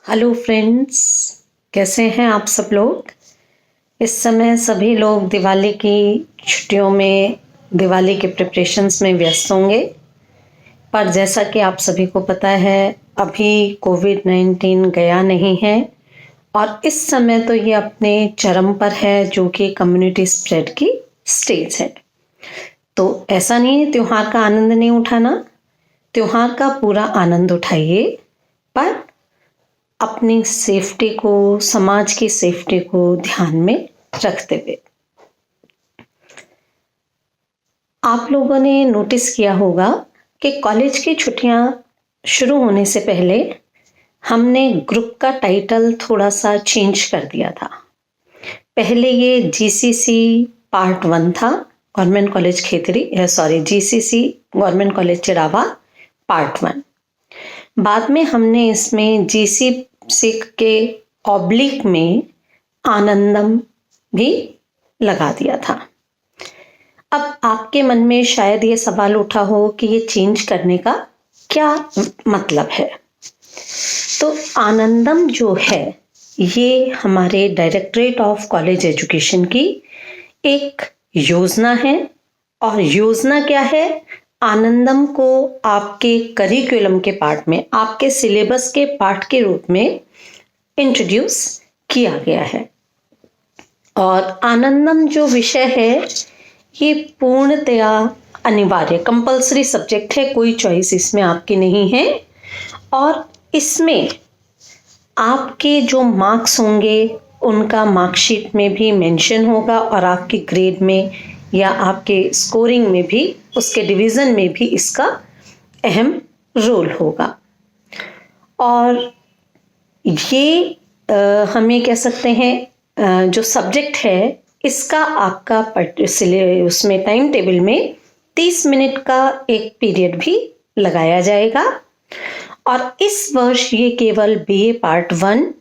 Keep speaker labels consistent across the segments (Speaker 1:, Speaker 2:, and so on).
Speaker 1: Hello friends, कैसे हैं आप सब लोग। इस समय सभी लोग दिवाली की छुट्टियों में दिवाली के प्रिपरेशंस में व्यस्त होंगे। पर जैसा कि आप सभी को पता है, अभी कोविड-19 गया नहीं है और इस समय तो ये अपने चरम पर है, जो कि कम्युनिटी स्प्रेड की स्टेज है। तो ऐसा नहीं है त्योहार का आनंद नहीं उठाना, त्योहार का पूरा आनंद उठाइए, पर अपनी सेफ्टी को, समाज की सेफ्टी को ध्यान में रखते हुए। आप लोगों ने नोटिस किया होगा कि कॉलेज की छुट्टियां शुरू होने से पहले हमने ग्रुप का टाइटल थोड़ा सा चेंज कर दिया था। पहले ये जीसीसी पार्ट 1 था, government college Khetri, GCC government college Chirawa part 1। बाद में हमने इसमें जीसीसी के ऑब्लिक में आनंदम भी लगा दिया था। अब आपके मन में शायद ये सवाल उठा हो कि ये चेंज करने का क्या मतलब है। तो आनंदम जो है, ये हमारे डायरेक्टरेट ऑफ कॉलेज एजुकेशन की एक योजना है। और योजना क्या है? आनंदम को आपके करिकुलम के पार्ट में, आपके सिलेबस के पार्ट के रूप में इंट्रोड्यूस किया गया है। और आनंदम जो विषय है, ये पूर्णतया अनिवार्य कंपल्सरी सब्जेक्ट है, कोई चॉइस इसमें आपकी नहीं है। और इसमें आपके जो मार्क्स होंगे उनका मार्कशीट में भी मेंशन होगा और आपके ग्रेड में या आपके स्कोरिंग में भी, उसके डिवीज़न में भी इसका अहम रोल होगा। और ये हमें कह सकते हैं जो सब्जेक्ट है, इसका आपका उसमें टाइम टेबल में 30 मिनट का एक पीरियड भी लगाया जाएगा। और इस वर्ष ये केवल बीए पार्ट 1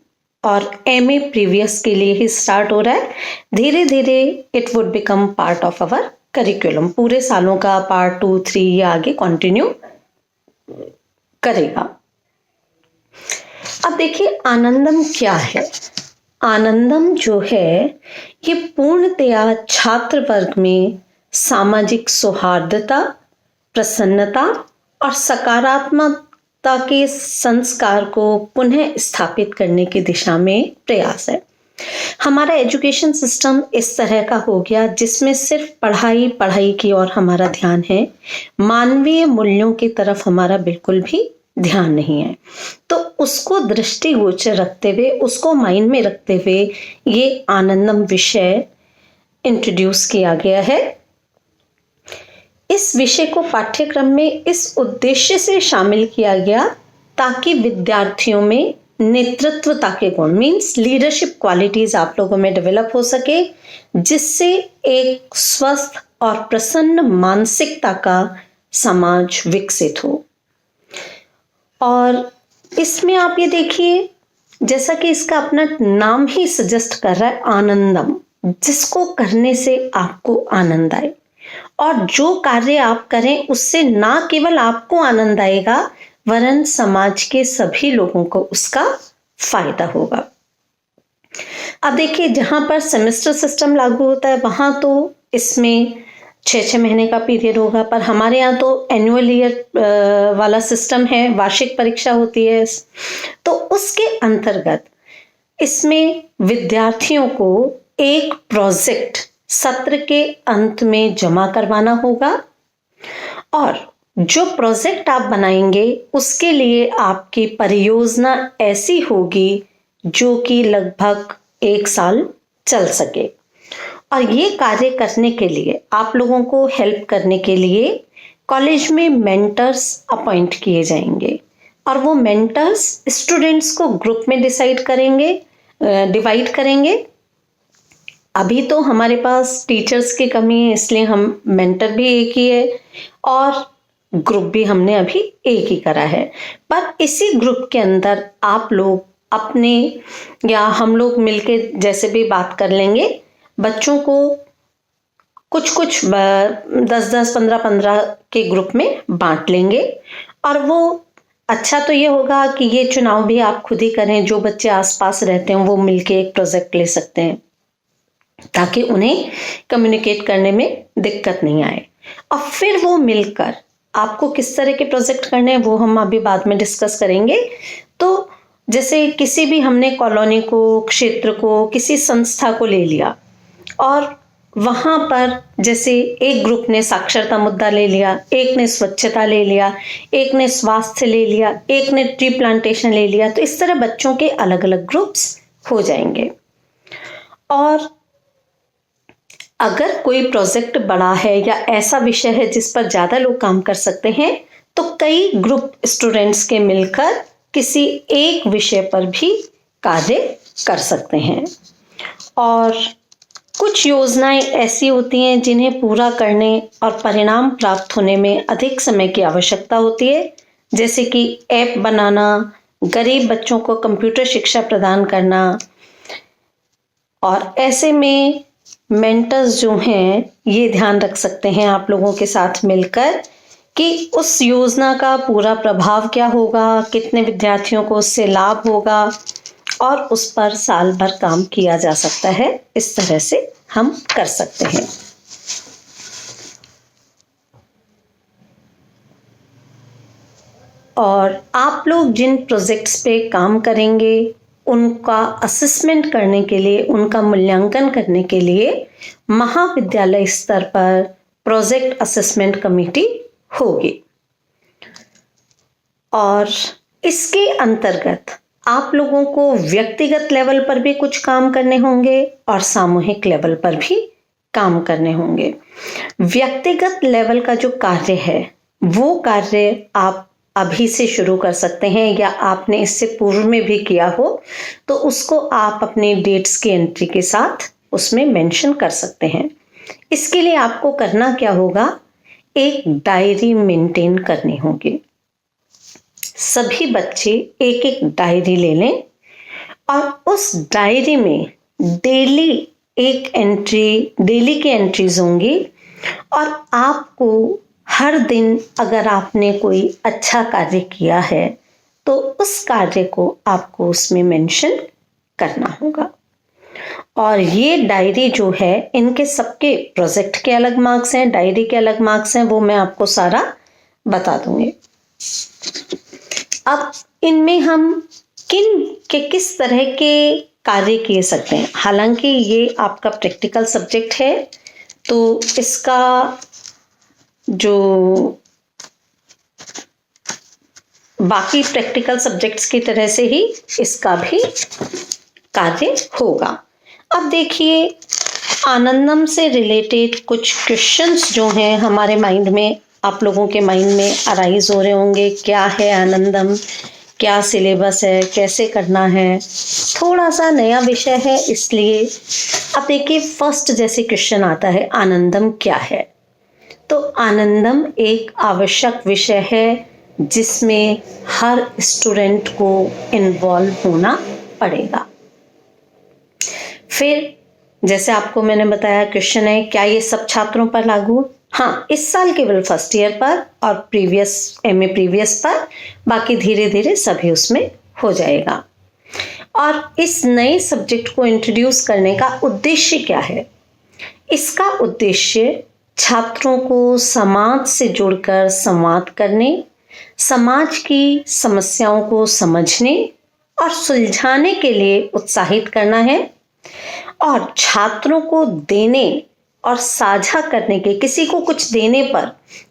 Speaker 1: और एमए प्रीवियस के लिए ही स्टार्ट हो रहा है। धीरे धीरे it would become part of our curriculum, पूरे सालों का पार्ट 2, 3 ये आगे कंटिन्यू करेगा। अब देखिए आनंदम क्या है। आनंदम जो है, ये पूर्णतया छात्र वर्ग में सामाजिक सौहार्दता, प्रसन्नता और सकारात्मकता के संस्कार को पुनः स्थापित करने की दिशा में प्रयास है। हमारा एजुकेशन सिस्टम इस तरह का हो गया जिसमें सिर्फ पढ़ाई की ओर हमारा ध्यान है, मानवीय मूल्यों की तरफ हमारा बिल्कुल भी ध्यान नहीं है। तो उसको दृष्टिगोचर रखते हुए, उसको माइंड में रखते हुए ये आनंदम विषय इंट्रोड्यूस किया गया है। इस विषय को पाठ्यक्रम में इस उद्देश्य से शामिल किया गया ताकि विद्यार्थियों में नेतृत्वता के गुण, मीन्स लीडरशिप क्वालिटीज आप लोगों में डेवलप हो सके, जिससे एक स्वस्थ और प्रसन्न मानसिकता का समाज विकसित हो। और इसमें आप ये देखिए, जैसा कि इसका अपना नाम ही सजेस्ट कर रहा है, आनंदम, जिसको करने से आपको आनंद आए। और जो कार्य आप करें उससे ना केवल आपको आनंद आएगा, वरन समाज के सभी लोगों को उसका फायदा होगा। अब देखिए, जहां पर सेमेस्टर सिस्टम लागू होता है वहां तो इसमें 6 महीने का पीरियड होगा, पर हमारे यहाँ तो एनुअल ईयर वाला सिस्टम है, वार्षिक परीक्षा होती है। तो उसके अंतर्गत इसमें विद्यार्थियों को एक प्रोजेक्ट सत्र के अंत में जमा करवाना होगा। और जो प्रोजेक्ट आप बनाएंगे उसके लिए आपकी परियोजना ऐसी होगी जो कि लगभग 1 साल चल सके। और ये कार्य करने के लिए, आप लोगों को हेल्प करने के लिए कॉलेज में मेंटर्स अपॉइंट किए जाएंगे। और वो मेंटर्स स्टूडेंट्स को ग्रुप में डिवाइड करेंगे। अभी तो हमारे पास टीचर्स की कमी है, इसलिए हम मेंटर भी एक ही है और ग्रुप भी हमने अभी एक ही करा है। पर इसी ग्रुप के अंदर आप लोग अपने या हम लोग मिलके जैसे भी बात कर लेंगे, बच्चों को कुछ 10-10, 15-15 के ग्रुप में बांट लेंगे और वो अच्छा तो ये होगा कि ये चुनाव भी आप खुद ही करें, जो बच्चे आसपास रहते हैं वो मिलके एक प्रोजेक्ट ले सकते हैं ताकि उन्हें कम्युनिकेट करने में दिक्कत नहीं आए। और फिर वो मिलकर आपको किस तरह के प्रोजेक्ट करने हैं वो हम अभी बाद में डिस्कस करेंगे। तो जैसे किसी भी हमने कॉलोनी को, क्षेत्र को, किसी संस्था को ले लिया और वहाँ पर जैसे एक ग्रुप ने साक्षरता मुद्दा ले लिया, एक ने स्वच्छता ले लिया, एक ने स्वास्थ्य ले लिया, एक ने ट्री प्लांटेशन ले लिया, तो इस तरह बच्चों के अलग अलग ग्रुप्स हो जाएंगे। और अगर कोई प्रोजेक्ट बड़ा है या ऐसा विषय है जिस पर ज़्यादा लोग काम कर सकते हैं तो कई ग्रुप स्टूडेंट्स के मिलकर किसी एक विषय पर भी कार्य कर सकते हैं। और कुछ योजनाएं ऐसी होती हैं जिन्हें पूरा करने और परिणाम प्राप्त होने में अधिक समय की आवश्यकता होती है, जैसे कि ऐप बनाना, गरीब बच्चों को कंप्यूटर शिक्षा प्रदान करना। और ऐसे में मेंटर्स जो हैं ये ध्यान रख सकते हैं आप लोगों के साथ मिलकर कि उस योजना का पूरा प्रभाव क्या होगा, कितने विद्यार्थियों को उससे लाभ होगा और उस पर साल भर काम किया जा सकता है। इस तरह से हम कर सकते हैं। और आप लोग जिन प्रोजेक्ट्स पे काम करेंगे उनका असेसमेंट करने के लिए, उनका मूल्यांकन करने के लिए महाविद्यालय स्तर पर प्रोजेक्ट असेसमेंट कमेटी होगी। और इसके अंतर्गत आप लोगों को व्यक्तिगत लेवल पर भी कुछ काम करने होंगे और सामूहिक लेवल पर भी काम करने होंगे। व्यक्तिगत लेवल का जो कार्य है वो कार्य आप अभी से शुरू कर सकते हैं या आपने इससे पूर्व में भी किया हो तो उसको आप अपने डेट्स की एंट्री के साथ उसमें मेंशन कर सकते हैं। इसके लिए आपको करना क्या होगा, एक डायरी मेंटेन करनी होगी। सभी बच्चे एक एक डायरी ले लें और उस डायरी में डेली की एंट्रीज होंगी और आपको हर दिन अगर आपने कोई अच्छा कार्य किया है तो उस कार्य को आपको उसमें मेंशन करना होगा। और ये डायरी जो है, इनके सबके प्रोजेक्ट के अलग मार्क्स हैं, डायरी के अलग मार्क्स हैं, वो मैं आपको सारा बता दूंगी। अब इनमें हम किस तरह के कार्य किए सकते हैं। हालांकि ये आपका प्रैक्टिकल सब्जेक्ट है तो इसका जो बाकी प्रैक्टिकल सब्जेक्ट्स की तरह से ही इसका भी कार्य होगा। अब देखिए, आनंदम से रिलेटेड कुछ क्वेश्चंस जो हैं हमारे माइंड में, आप लोगों के माइंड में अराइज हो रहे होंगे। क्या है आनंदम, क्या सिलेबस है, कैसे करना है, थोड़ा सा नया विषय है इसलिए। अब देखिए, फर्स्ट जैसे क्वेश्चन आता है, आनंदम क्या है। तो आनंदम एक आवश्यक विषय है जिसमें हर स्टूडेंट को इन्वॉल्व होना पड़ेगा। फिर जैसे आपको मैंने बताया, क्वेश्चन है क्या ये सब छात्रों पर लागू? हाँ, इस साल केवल फर्स्ट ईयर पर और एमए प्रीवियस पर, बाकी धीरे धीरे सभी उसमें हो जाएगा। और इस नए सब्जेक्ट को इंट्रोड्यूस करने का उद्देश्य क्या है? इसका उद्देश्य छात्रों को समाज से जुड़कर संवाद करने, समाज की समस्याओं को समझने और सुलझाने के लिए उत्साहित करना है। और छात्रों को देने और साझा करने के, किसी को कुछ देने पर,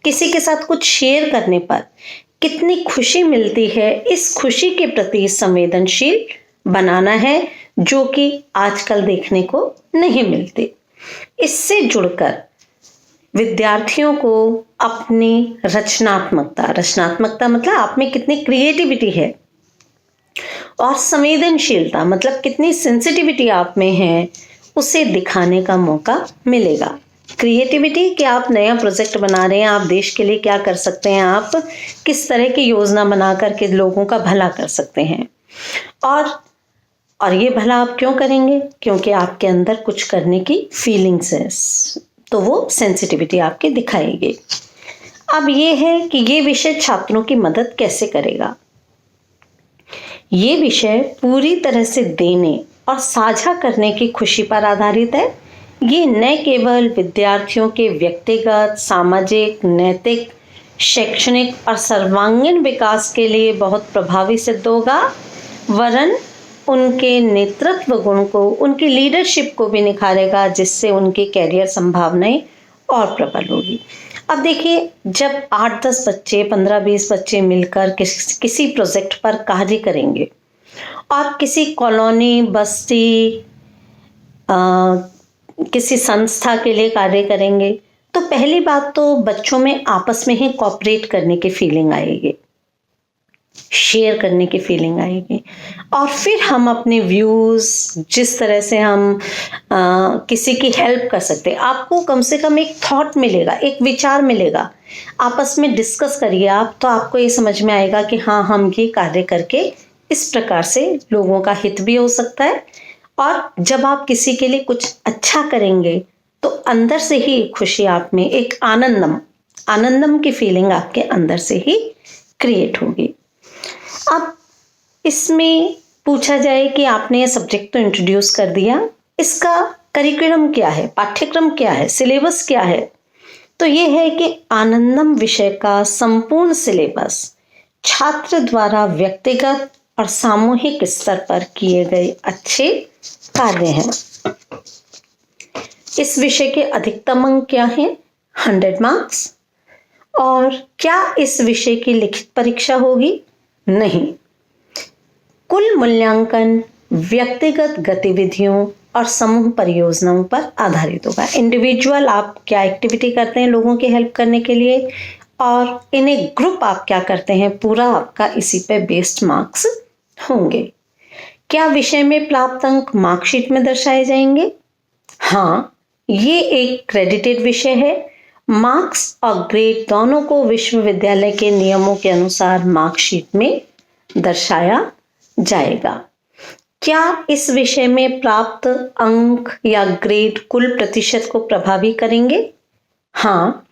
Speaker 1: किसी के साथ कुछ शेयर करने पर कितनी खुशी मिलती है, इस खुशी के प्रति संवेदनशील बनाना है, जो कि आजकल देखने को नहीं मिलती। इससे जुड़कर विद्यार्थियों को अपनी रचनात्मकता मतलब आप में कितनी क्रिएटिविटी है, और संवेदनशीलता मतलब कितनी सेंसिटिविटी आप में है, उसे दिखाने का मौका मिलेगा। क्रिएटिविटी कि आप नया प्रोजेक्ट बना रहे हैं, आप देश के लिए क्या कर सकते हैं, आप किस तरह की योजना बना करके लोगों का भला कर सकते हैं। और ये भला आप क्यों करेंगे? क्योंकि आपके अंदर कुछ करने की फीलिंग्स है, तो वो सेंसिटिविटी आपकी दिखाएगी। अब ये है कि ये विषय छात्रों की मदद कैसे करेगा। ये विषय पूरी तरह से देने और साझा करने की खुशी पर आधारित है। ये न केवल विद्यार्थियों के व्यक्तिगत, सामाजिक, नैतिक, शैक्षणिक और सर्वांगीण विकास के लिए बहुत प्रभावी सिद्ध होगा, वरन उनके नेतृत्व गुण को, उनकी लीडरशिप को भी निखारेगा, जिससे उनकी कैरियर संभावनाएं और प्रबल होगी। अब देखिए, जब 8-10 बच्चे, 15-20 बच्चे मिलकर किसी प्रोजेक्ट पर कार्य करेंगे और किसी कॉलोनी, बस्ती, किसी संस्था के लिए कार्य करेंगे, तो पहली बात तो बच्चों में आपस में ही कोऑपरेट करने की फीलिंग आएगी, शेयर करने की फीलिंग आएगी। और फिर हम अपने व्यूज, जिस तरह से हम किसी की हेल्प कर सकते हैं, आपको कम से कम एक थॉट मिलेगा, एक विचार मिलेगा। आपस में डिस्कस करिए आप, तो आपको ये समझ में आएगा कि हाँ, हम ये कार्य करके इस प्रकार से लोगों का हित भी हो सकता है। और जब आप किसी के लिए कुछ अच्छा करेंगे तो अंदर से ही खुशी आप में, एक आनंदम की फीलिंग आपके अंदर से ही क्रिएट होगी। अब इसमें पूछा जाए कि आपने ये सब्जेक्ट तो इंट्रोड्यूस कर दिया, इसका करिकुलम क्या है, पाठ्यक्रम क्या है, सिलेबस क्या है? तो ये है कि आनंदम विषय का संपूर्ण सिलेबस छात्र द्वारा व्यक्तिगत और सामूहिक स्तर पर किए गए अच्छे कार्य हैं। इस विषय के अधिकतम अंक क्या हैं? 100 मार्क्स। और क्या इस विषय की लिखित परीक्षा होगी? नहीं। कुल मूल्यांकन व्यक्तिगत गतिविधियों और समूह परियोजनाओं पर आधारित होगा। इंडिविजुअल आप क्या एक्टिविटी करते हैं लोगों की हेल्प करने के लिए, और इन एक ग्रुप आप क्या करते हैं, पूरा आपका इसी पे बेस्ड मार्क्स होंगे। क्या विषय में प्राप्त अंक मार्कशीट में दर्शाए जाएंगे? हाँ, ये एक क्रेडिटेड विषय है। मार्क्स और ग्रेड दोनों को विश्वविद्यालय के नियमों के अनुसार मार्कशीट में दर्शाया जाएगा। क्या इस विषय में प्राप्त अंक या ग्रेड कुल प्रतिशत को प्रभावी करेंगे? हाँ,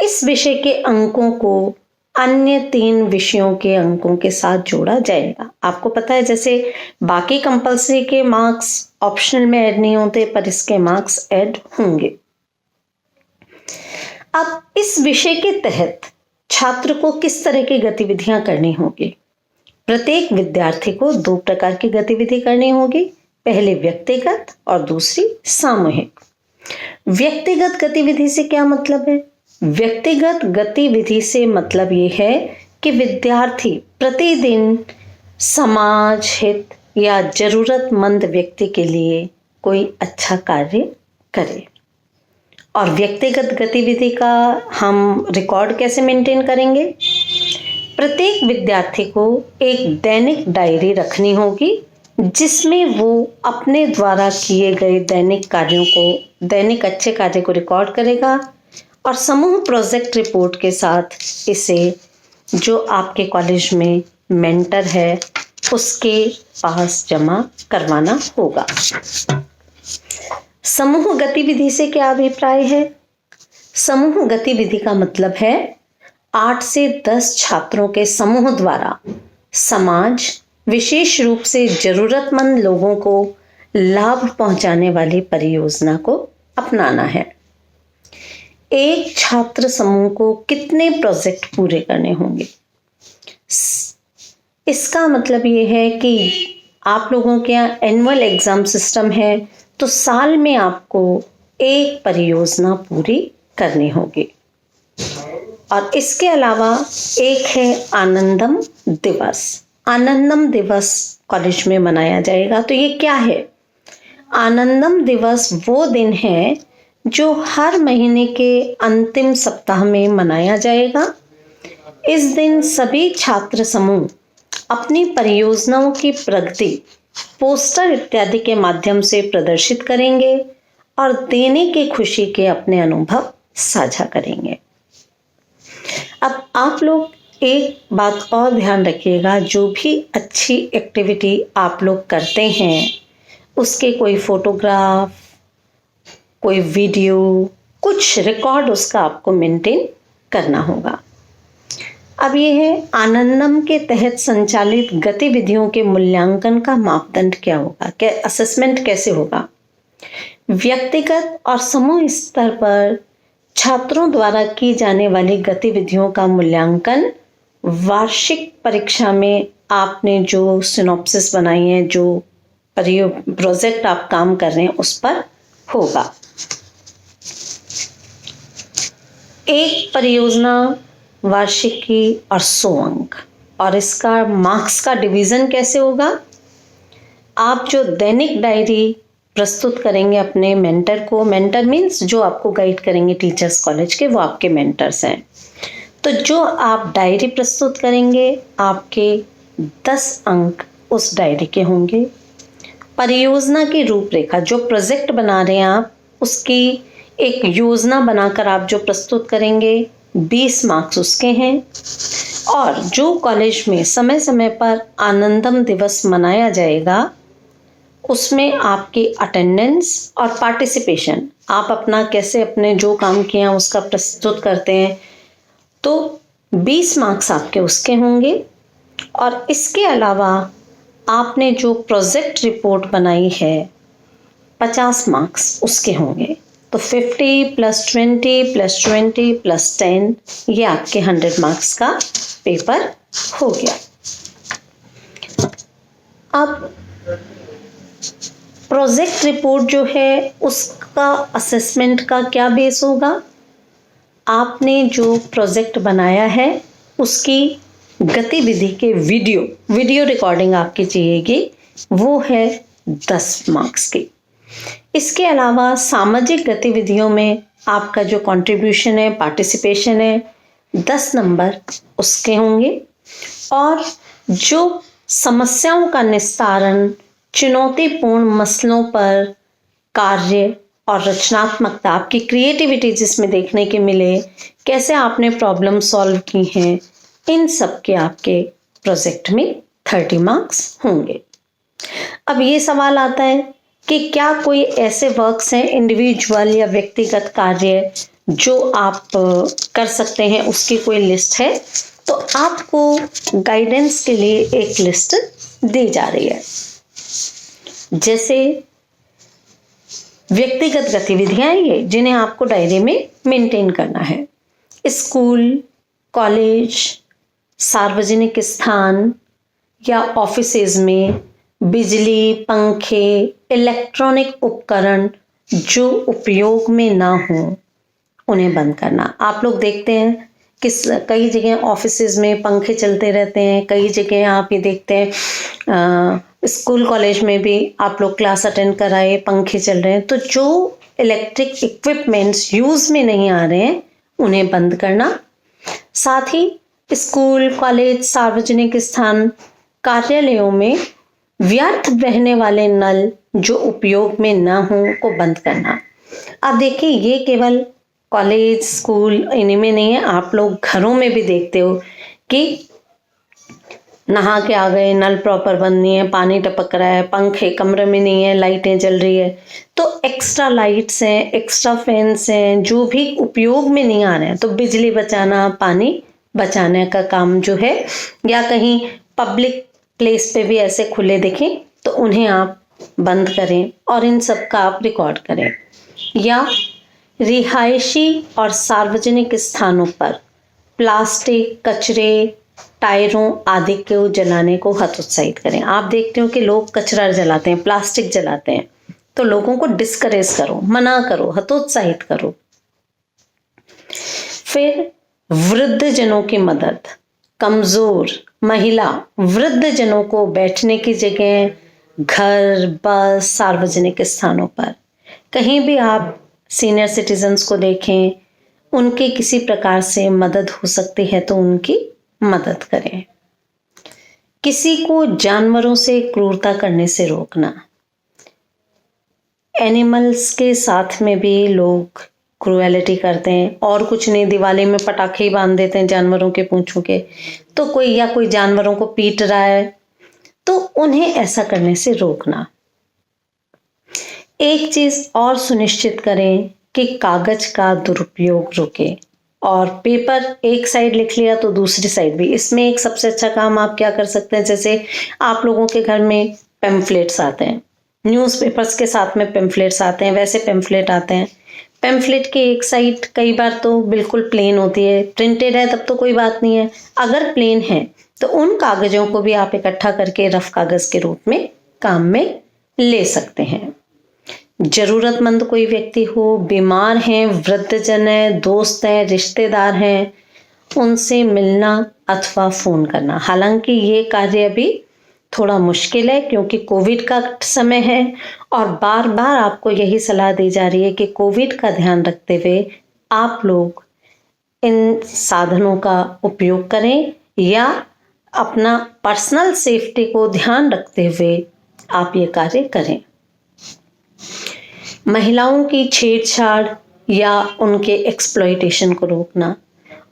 Speaker 1: इस विषय के अंकों को अन्य 3 विषयों के अंकों के साथ जोड़ा जाएगा। आपको पता है, जैसे बाकी कंपल्सरी के मार्क्स ऑप्शनल में ऐड नहीं होते, पर इसके मार्क्स ऐड होंगे। अब इस विषय के तहत छात्र को किस तरह की गतिविधियां करनी होगी? प्रत्येक विद्यार्थी को 2 प्रकार की गतिविधि करनी होगी, पहले व्यक्तिगत और दूसरी सामूहिक। व्यक्तिगत गतिविधि से क्या मतलब है? व्यक्तिगत गतिविधि से मतलब ये है कि विद्यार्थी प्रतिदिन समाज हित या जरूरतमंद व्यक्ति के लिए कोई अच्छा कार्य करे। और व्यक्तिगत गतिविधि का हम रिकॉर्ड कैसे मेंटेन करेंगे? प्रत्येक विद्यार्थी को एक दैनिक डायरी रखनी होगी, जिसमें वो अपने द्वारा किए गए दैनिक कार्यों को, दैनिक अच्छे कार्य को रिकॉर्ड करेगा और समूह प्रोजेक्ट रिपोर्ट के साथ इसे जो आपके कॉलेज में मेंटर है उसके पास जमा करवाना होगा। समूह गतिविधि से क्या अभिप्राय है? समूह गतिविधि का मतलब है 8 से 10 छात्रों के समूह द्वारा समाज, विशेष रूप से जरूरतमंद लोगों को लाभ पहुंचाने वाली परियोजना को अपनाना है। एक छात्र समूह को कितने प्रोजेक्ट पूरे करने होंगे? इसका मतलब ये है कि आप लोगों के यहाँ एनुअल एग्जाम सिस्टम है, तो साल में आपको एक परियोजना पूरी करनी होगी। और इसके अलावा एक है आनंदम दिवस। आनंदम दिवस कॉलेज में मनाया जाएगा। तो ये क्या है? आनंदम दिवस वो दिन है जो हर महीने के अंतिम सप्ताह में मनाया जाएगा। इस दिन सभी छात्र समूह अपनी परियोजनाओं की प्रगति पोस्टर इत्यादि के माध्यम से प्रदर्शित करेंगे और देने की खुशी के अपने अनुभव साझा करेंगे। अब आप लोग एक बात और ध्यान रखिएगा, जो भी अच्छी एक्टिविटी आप लोग करते हैं उसके कोई फोटोग्राफ, कोई वीडियो, कुछ रिकॉर्ड उसका आपको मेंटेन करना होगा। अब ये है आनंदम के तहत संचालित गतिविधियों के मूल्यांकन का मापदंड क्या होगा, क्या असेसमेंट कैसे होगा। व्यक्तिगत और समूह स्तर पर छात्रों द्वारा की जाने वाली गतिविधियों का मूल्यांकन वार्षिक परीक्षा में आपने जो सिनॉप्सिस बनाई है, जो प्रोजेक्ट आप काम कर रहे हैं, उस पर होगा। एक परियोजना वार्षिकी और 100 अंक, और इसका मार्क्स का डिवीजन कैसे होगा। आप जो दैनिक डायरी प्रस्तुत करेंगे अपने मेंटर को, मेंटर मीन्स जो आपको गाइड करेंगे टीचर्स कॉलेज के, वो आपके मेंटर्स हैं। तो जो आप डायरी प्रस्तुत करेंगे, आपके 10 अंक उस डायरी के होंगे। परियोजना की रूपरेखा, जो प्रोजेक्ट बना रहे हैं आप, उसकी एक योजना बनाकर आप जो प्रस्तुत करेंगे, 20 मार्क्स उसके हैं। और जो कॉलेज में समय समय पर आनंदम दिवस मनाया जाएगा, उसमें आपकी अटेंडेंस और पार्टिसिपेशन, आप अपना कैसे अपने जो काम किए हैं उसका प्रस्तुत करते हैं, तो 20 मार्क्स आपके उसके होंगे। और इसके अलावा आपने जो प्रोजेक्ट रिपोर्ट बनाई है, 50 मार्क्स उसके होंगे। तो 50 + 20 + 20 + 10, ये आपके 100 मार्क्स का पेपर हो गया। अब प्रोजेक्ट रिपोर्ट जो है, उसका असेसमेंट का क्या बेस होगा। आपने जो प्रोजेक्ट बनाया है उसकी गतिविधि के वीडियो रिकॉर्डिंग आपकी चाहिएगी, वो है 10 मार्क्स की। इसके अलावा सामाजिक गतिविधियों में आपका जो कंट्रीब्यूशन है, पार्टिसिपेशन है, 10 नंबर उसके होंगे। और जो समस्याओं का निस्तारण, चुनौतीपूर्ण मसलों पर कार्य और रचनात्मकता, आपकी क्रिएटिविटी जिसमें देखने के मिले, कैसे आपने प्रॉब्लम सॉल्व की हैं, इन सब के आपके प्रोजेक्ट में 30 मार्क्स होंगे। अब ये सवाल आता है कि क्या कोई ऐसे वर्क्स हैं, इंडिविजुअल या व्यक्तिगत कार्य, जो आप कर सकते हैं, उसकी कोई लिस्ट है। तो आपको गाइडेंस के लिए एक लिस्ट दी जा रही है। जैसे व्यक्तिगत गतिविधियां ये, जिन्हें आपको डायरी में मेंटेन करना है। स्कूल, कॉलेज, सार्वजनिक स्थान या ऑफिसेज में बिजली, पंखे, इलेक्ट्रॉनिक उपकरण जो उपयोग में ना हो, उन्हें बंद करना। आप लोग देखते हैं कि कई जगह ऑफिसेज में पंखे चलते रहते हैं, कई जगह आप ये देखते हैं स्कूल कॉलेज में भी आप लोग क्लास अटेंड कराए, पंखे चल रहे हैं। तो जो इलेक्ट्रिक इक्विपमेंट्स यूज में नहीं आ रहे हैं, उन्हें बंद करना। साथ ही स्कूल, कॉलेज, सार्वजनिक स्थान, कार्यालयों में व्यर्थ बहने वाले नल जो उपयोग में ना हो, को बंद करना। अब देखिए, ये केवल कॉलेज, स्कूल इन्हीं में नहीं है, आप लोग घरों में भी देखते हो कि नहा के आ गए, नल प्रॉपर बंद नहीं है, पानी टपक रहा है, पंखे कमरे में नहीं है, लाइटें जल रही है। तो एक्स्ट्रा लाइट्स हैं, एक्स्ट्रा फैंस हैं, जो भी उपयोग में नहीं आ रहे हैं, तो बिजली बचाना, पानी बचाने का काम जो है, या कहीं पब्लिक प्लेस पे भी ऐसे खुले दिखें तो उन्हें आप बंद करें और इन सब का आप रिकॉर्ड करें। या रिहायशी और सार्वजनिक स्थानों पर प्लास्टिक, कचरे, टायरों आदि को जलाने को हतोत्साहित करें। आप देखते हो कि लोग कचरा जलाते हैं, प्लास्टिक जलाते हैं, तो लोगों को डिस्करेज करो, मना करो, हतोत्साहित करो। फिर वृद्ध जनों की मदद, कमजोर, महिला, वृद्ध जनों को बैठने की जगह घर, बस, सार्वजनिक स्थानों पर कहीं भी आप सीनियर सिटीजन्स को देखें, उनकी किसी प्रकार से मदद हो सकती है तो उनकी मदद करें। किसी को जानवरों से क्रूरता करने से रोकना। एनिमल्स के साथ में भी लोग क्रूएलिटी करते हैं, और कुछ नहीं, दिवाली में पटाखे ही बांध देते हैं जानवरों के पूंछों के। तो कोई जानवरों को पीट रहा है, तो उन्हें ऐसा करने से रोकना। एक चीज और सुनिश्चित करें कि कागज का दुरुपयोग रुके और पेपर एक साइड लिख लिया तो दूसरी साइड भी। इसमें एक सबसे अच्छा काम आप क्या कर सकते हैं, जैसे आप लोगों के घर में पेम्फलेट्स आते हैं, न्यूज़पेपर्स के साथ में पेम्फलेट्स आते हैं, वैसे पेम्फलेट आते हैं। पेम्फलेट की एक साइड कई बार तो बिल्कुल प्लेन होती है, प्रिंटेड है तब तो कोई बात नहीं है, अगर प्लेन है तो उन कागजों को भी आप इकट्ठा करके रफ कागज के रूप में काम में ले सकते हैं। जरूरतमंद कोई व्यक्ति हो, बीमार हैं, वृद्धजन है, दोस्त हैं, रिश्तेदार हैं, उनसे मिलना अथवा फोन करना। हालांकि ये कार्य अभी थोड़ा मुश्किल है क्योंकि कोविड का समय है और बार बार आपको यही सलाह दी जा रही है कि कोविड का ध्यान रखते हुए आप लोग इन साधनों का उपयोग करें या अपना पर्सनल सेफ्टी को ध्यान रखते हुए आप ये कार्य करें। महिलाओं की छेड़छाड़ या उनके एक्सप्लॉयटेशन को रोकना,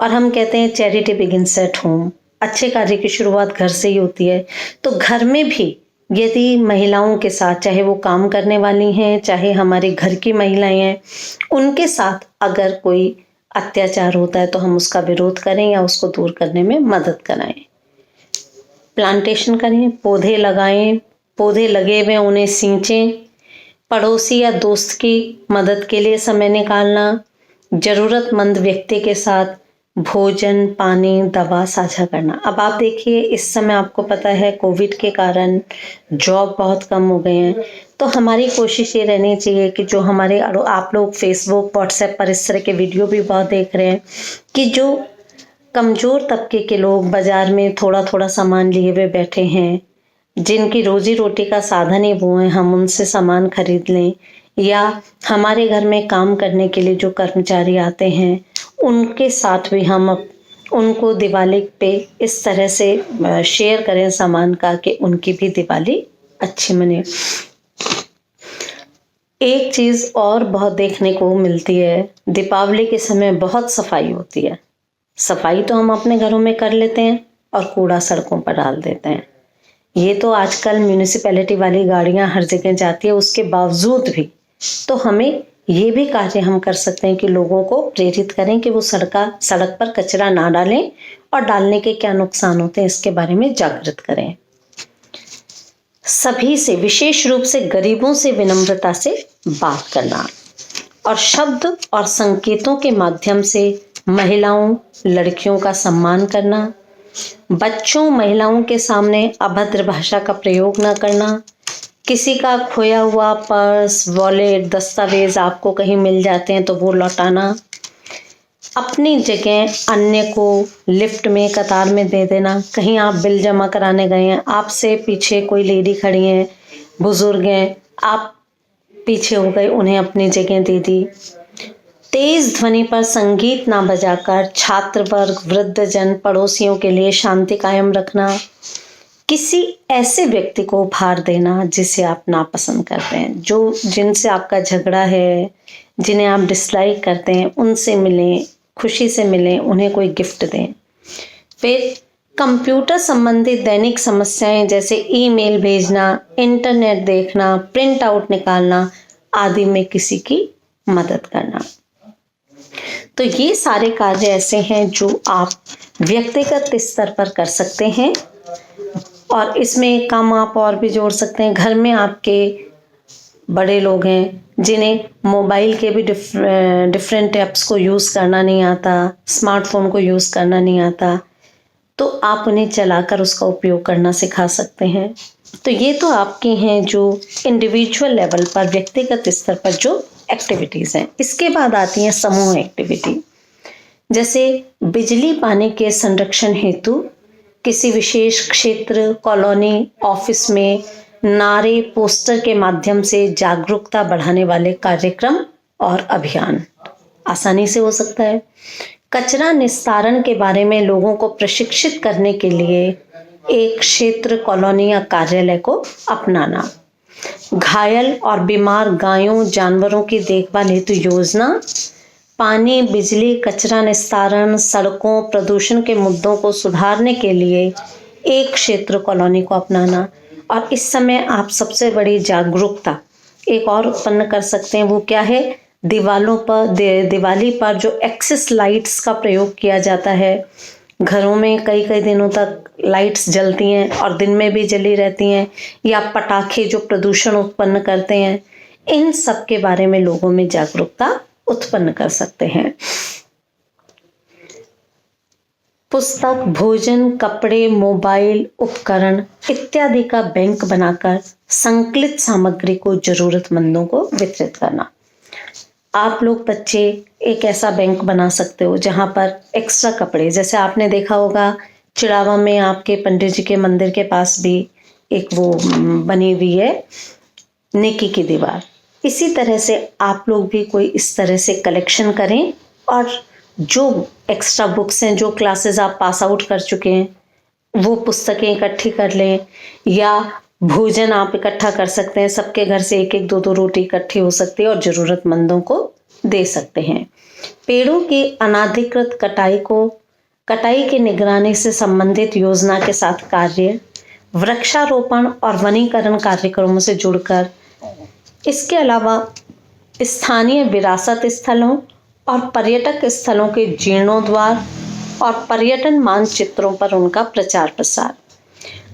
Speaker 1: और हम कहते हैं चैरिटी बिगिंस एट होम, अच्छे कार्य की शुरुआत घर से ही होती है। तो घर में भी यदि महिलाओं के साथ, चाहे वो काम करने वाली हैं, चाहे हमारे घर की महिलाएं हैं, उनके साथ अगर कोई अत्याचार होता है तो हम उसका विरोध करें या उसको दूर करने में मदद कराएं। प्लांटेशन करें, पौधे लगाएं, पौधे लगे हुए उन्हें सींचें, पड़ोसी या दोस्त की मदद के लिए समय निकालना, जरूरतमंद व्यक्ति के साथ भोजन, पानी, दवा साझा करना। अब आप देखिए, इस समय आपको पता है कोविड के कारण जॉब बहुत कम हो गए हैं, तो हमारी कोशिश ये रहनी चाहिए कि जो हमारे, आप लोग फेसबुक, व्हाट्सएप पर इस तरह के वीडियो भी बहुत देख रहे हैं कि जो कमजोर तबके के लोग बाजार में थोड़ा थोड़ा सामान लिए हुए बैठे हैं, जिनकी रोजी रोटी का साधन ही वो है, हम उनसे सामान खरीद लें, या हमारे घर में काम करने के लिए जो कर्मचारी आते हैं उनके साथ भी हम उनको दिवाली पे इस तरह से शेयर करें सामान का कि उनकी भी दिवाली अच्छी मने। एक चीज और बहुत देखने को मिलती है, दीपावली के समय बहुत सफाई होती है। सफाई तो हम अपने घरों में कर लेते हैं और कूड़ा सड़कों पर डाल देते हैं। ये तो आजकल म्यूनिसिपैलिटी वाली गाड़ियां हर जगह जाती है, उसके बावजूद भी तो हमें ये भी कार्य हम कर सकते हैं कि लोगों को प्रेरित करें कि वो सड़क पर कचरा ना डालें और डालने के क्या नुकसान होते हैं इसके बारे में जागृत करें। सभी से, विशेष रूप से गरीबों से विनम्रता से बात करना और शब्द और संकेतों के माध्यम से महिलाओं, लड़कियों का सम्मान करना, बच्चों, महिलाओं के सामने अभद्र भाषा का प्रयोग न करना, किसी का खोया हुआ पर्स, वॉलेट, दस्तावेज आपको कहीं मिल जाते हैं तो वो लौटाना, अपनी जगह अन्य को लिफ्ट में, कतार में दे देना। कहीं आप बिल जमा कराने गए हैं, आपसे पीछे कोई लेडी खड़ी है, बुजुर्ग हैं, आप पीछे हो गए, उन्हें अपनी जगह दे दी। तेज ध्वनि पर संगीत ना बजाकर छात्र वर्ग, वृद्धजन, पड़ोसियों के लिए शांति कायम रखना। किसी ऐसे व्यक्ति को उपहार देना जिसे आप नापसंद करते हैं, जिनसे आपका झगड़ा है, जिन्हें आप डिसलाइक करते हैं, उनसे मिलें, खुशी से मिलें, उन्हें कोई गिफ्ट दें। फिर कंप्यूटर संबंधित दैनिक समस्याएं जैसे ईमेल भेजना, इंटरनेट देखना, प्रिंट आउट निकालना आदि में किसी की मदद करना। तो ये सारे कार्य ऐसे हैं जो आप व्यक्तिगत स्तर पर कर सकते हैं और इसमें काम आप और भी जोड़ सकते हैं। घर में आपके बड़े लोग हैं जिन्हें मोबाइल के भी डिफरेंट ऐप्स को यूज़ करना नहीं आता, स्मार्टफोन को यूज़ करना नहीं आता, तो आप उन्हें चलाकर उसका उपयोग करना सिखा सकते हैं। तो ये तो आपकी हैं जो इंडिविजुअल लेवल पर, व्यक्तिगत स्तर पर जो एक्टिविटीज़ हैं। इसके बाद आती हैं समूह एक्टिविटी, जैसे बिजली पानी के संरक्षण हेतु किसी विशेष क्षेत्र, कॉलोनी, ऑफिस में नारे, पोस्टर के माध्यम से जागरूकता बढ़ाने वाले कार्यक्रम और अभियान आसानी से हो सकता है। कचरा निस्तारण के बारे में लोगों को प्रशिक्षित करने के लिए एक क्षेत्र, कॉलोनी या कार्यालय को अपनाना। घायल और बीमार गायों, जानवरों की देखभाल हेतु योजना। पानी, बिजली, कचरा निस्तारण, सड़कों, प्रदूषण के मुद्दों को सुधारने के लिए एक क्षेत्र, कॉलोनी को अपनाना। और इस समय आप सबसे बड़ी जागरूकता एक और उत्पन्न कर सकते हैं, वो क्या है? दिवाली पर जो एक्सेस लाइट्स का प्रयोग किया जाता है, घरों में कई कई दिनों तक लाइट्स जलती हैं और दिन में भी जली रहती हैं, या पटाखे जो प्रदूषण उत्पन्न करते हैं, इन सब के बारे में लोगों में जागरूकता उत्पन्न कर सकते हैं। पुस्तक, भोजन, कपड़े, मोबाइल, उपकरण इत्यादि का बैंक बनाकर संकलित सामग्री को जरूरतमंदों को वितरित करना। आप लोग बच्चे एक ऐसा बैंक बना सकते हो जहां पर एक्स्ट्रा कपड़े, जैसे आपने देखा होगा चिड़ावा में आपके पंडित जी के मंदिर के पास भी एक वो बनी हुई है नेकी की दीवार। इसी तरह से आप लोग भी कोई इस तरह से कलेक्शन करें और जो एक्स्ट्रा बुक्स हैं, जो क्लासेस आप पास आउट कर चुके हैं, वो पुस्तकें इकट्ठी कर लें, या भोजन आप इकट्ठा कर सकते हैं। सबके घर से एक एक दो दो रोटी इकट्ठी हो सकती है और जरूरतमंदों को दे सकते हैं। पेड़ों की अनाधिकृत कटाई की निगरानी से संबंधित योजना के साथ कार्य, वृक्षारोपण और वनीकरण कार्यक्रमों से जुड़कर, इसके अलावा स्थानीय विरासत स्थलों और पर्यटक स्थलों के जीर्णोद्धार और पर्यटन मानचित्रों पर उनका प्रचार प्रसार,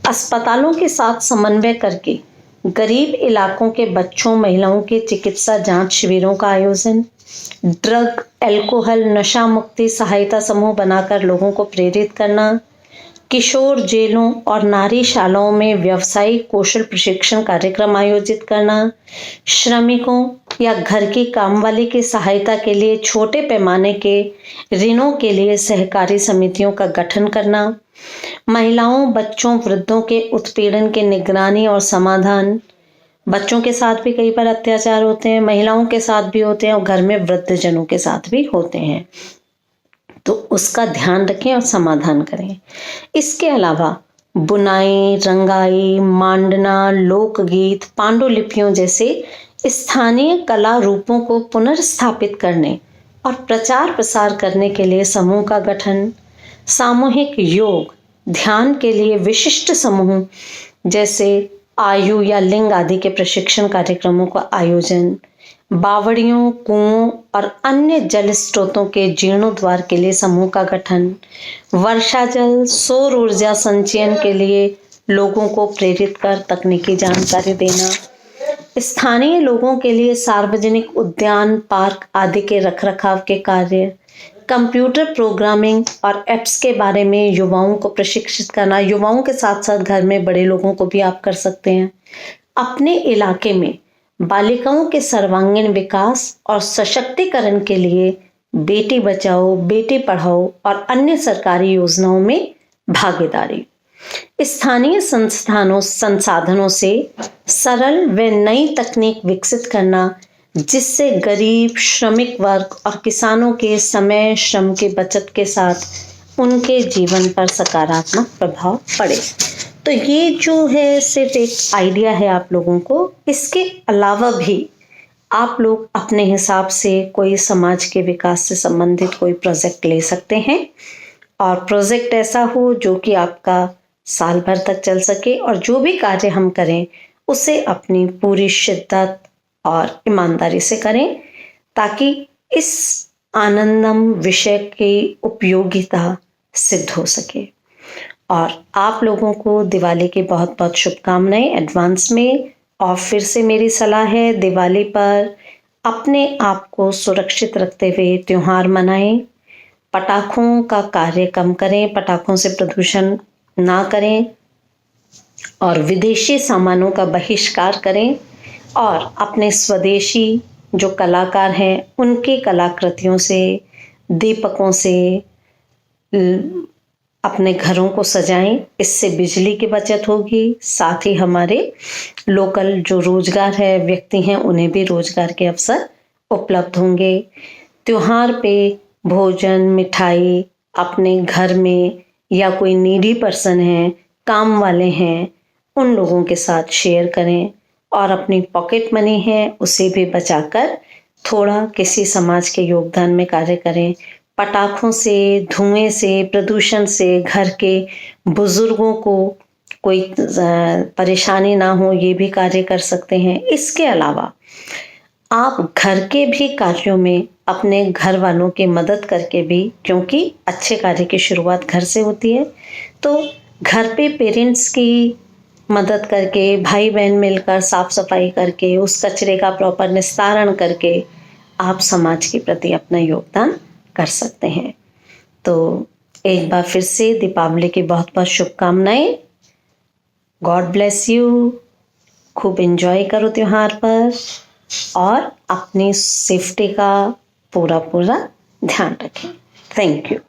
Speaker 1: अस्पतालों के साथ समन्वय करके गरीब इलाकों के बच्चों, महिलाओं के चिकित्सा जांच शिविरों का आयोजन, ड्रग, अल्कोहल, नशा मुक्ति सहायता समूह बनाकर लोगों को प्रेरित करना, किशोर जेलों और नारी शालाओं में व्यावसायिक कौशल प्रशिक्षण कार्यक्रम आयोजित करना, श्रमिकों या घर की कामवाली की सहायता के लिए छोटे पैमाने के ऋणों के लिए सहकारी समितियों का गठन करना, महिलाओं, बच्चों, वृद्धों के उत्पीड़न के निगरानी और समाधान। बच्चों के साथ भी कई बार अत्याचार होते हैं, महिलाओं के साथ भी होते हैं और घर में वृद्धजनों के साथ भी होते हैं, तो उसका ध्यान रखें और समाधान करें। इसके अलावा बुनाई, रंगाई, मांडना, लोकगीत, पांडुलिपियों जैसे स्थानीय कला रूपों को पुनर्स्थापित करने और प्रचार प्रसार करने के लिए समूह का गठन, सामूहिक योग, ध्यान के लिए विशिष्ट समूह जैसे आयु या लिंग आदि के प्रशिक्षण कार्यक्रमों का आयोजन, बावड़ियों, कुओं और अन्य जल स्रोतों के जीर्णोद्धार के लिए समूह का गठन, वर्षा जल, सौर ऊर्जा संचयन के लिए लोगों को प्रेरित कर तकनीकी जानकारी देना, स्थानीय लोगों के लिए सार्वजनिक उद्यान, पार्क आदि के रखरखाव के कार्य, कंप्यूटर प्रोग्रामिंग और एप्स के बारे में युवाओं को प्रशिक्षित करना। युवाओं के साथ साथ घर में बड़े लोगों को भी आप कर सकते हैं। अपने इलाके में बालिकाओं के सर्वांगीण विकास और सशक्तिकरण के लिए बेटी बचाओ, बेटी पढ़ाओ और अन्य सरकारी योजनाओं में भागीदारी, स्थानीय संसाधनों से सरल व नई तकनीक विकसित करना जिससे गरीब, श्रमिक वर्ग और किसानों के समय, श्रम की बचत के साथ उनके जीवन पर सकारात्मक प्रभाव पड़े। तो ये जो है सिर्फ एक आइडिया है आप लोगों को। इसके अलावा भी आप लोग अपने हिसाब से कोई समाज के विकास से संबंधित कोई प्रोजेक्ट ले सकते हैं, और प्रोजेक्ट ऐसा हो जो कि आपका साल भर तक चल सके, और जो भी कार्य हम करें उसे अपनी पूरी शिद्दत और ईमानदारी से करें, ताकि इस आनंदम विषय की उपयोगिता सिद्ध हो सके। और आप लोगों को दिवाली की बहुत बहुत शुभकामनाएं एडवांस में। और फिर से मेरी सलाह है, दिवाली पर अपने आप को सुरक्षित रखते हुए त्योहार मनाएं, पटाखों का कार्य कम करें, पटाखों से प्रदूषण ना करें, और विदेशी सामानों का बहिष्कार करें, और अपने स्वदेशी जो कलाकार हैं उनकी कलाकृतियों से, दीपकों से अपने घरों को सजाएं। इससे बिजली की बचत होगी, साथ ही हमारे लोकल जो रोजगार है व्यक्ति हैं उन्हें भी रोजगार के अवसर उपलब्ध होंगे। त्योहार पे भोजन, मिठाई अपने घर में, या कोई नीडी पर्सन है, काम वाले हैं, उन लोगों के साथ शेयर करें, और अपनी पॉकेट मनी है उसे भी बचाकर थोड़ा किसी समाज के योगदान में कार्य करें। पटाखों से, धुएं से, प्रदूषण से घर के बुजुर्गों को कोई परेशानी ना हो, ये भी कार्य कर सकते हैं। इसके अलावा आप घर के भी कार्यों में अपने घर वालों की मदद करके भी, क्योंकि अच्छे कार्य की शुरुआत घर से होती है, तो घर पे पेरेंट्स की मदद करके, भाई बहन मिलकर साफ सफाई करके, उस कचरे का प्रॉपर निस्तारण करके आप समाज के प्रति अपना योगदान कर सकते हैं। तो एक बार फिर से दीपावली की बहुत बहुत शुभकामनाएं। God bless you. खूब एंजॉय करो त्योहार पर और अपनी सेफ्टी का पूरा पूरा ध्यान रखें। Thank you.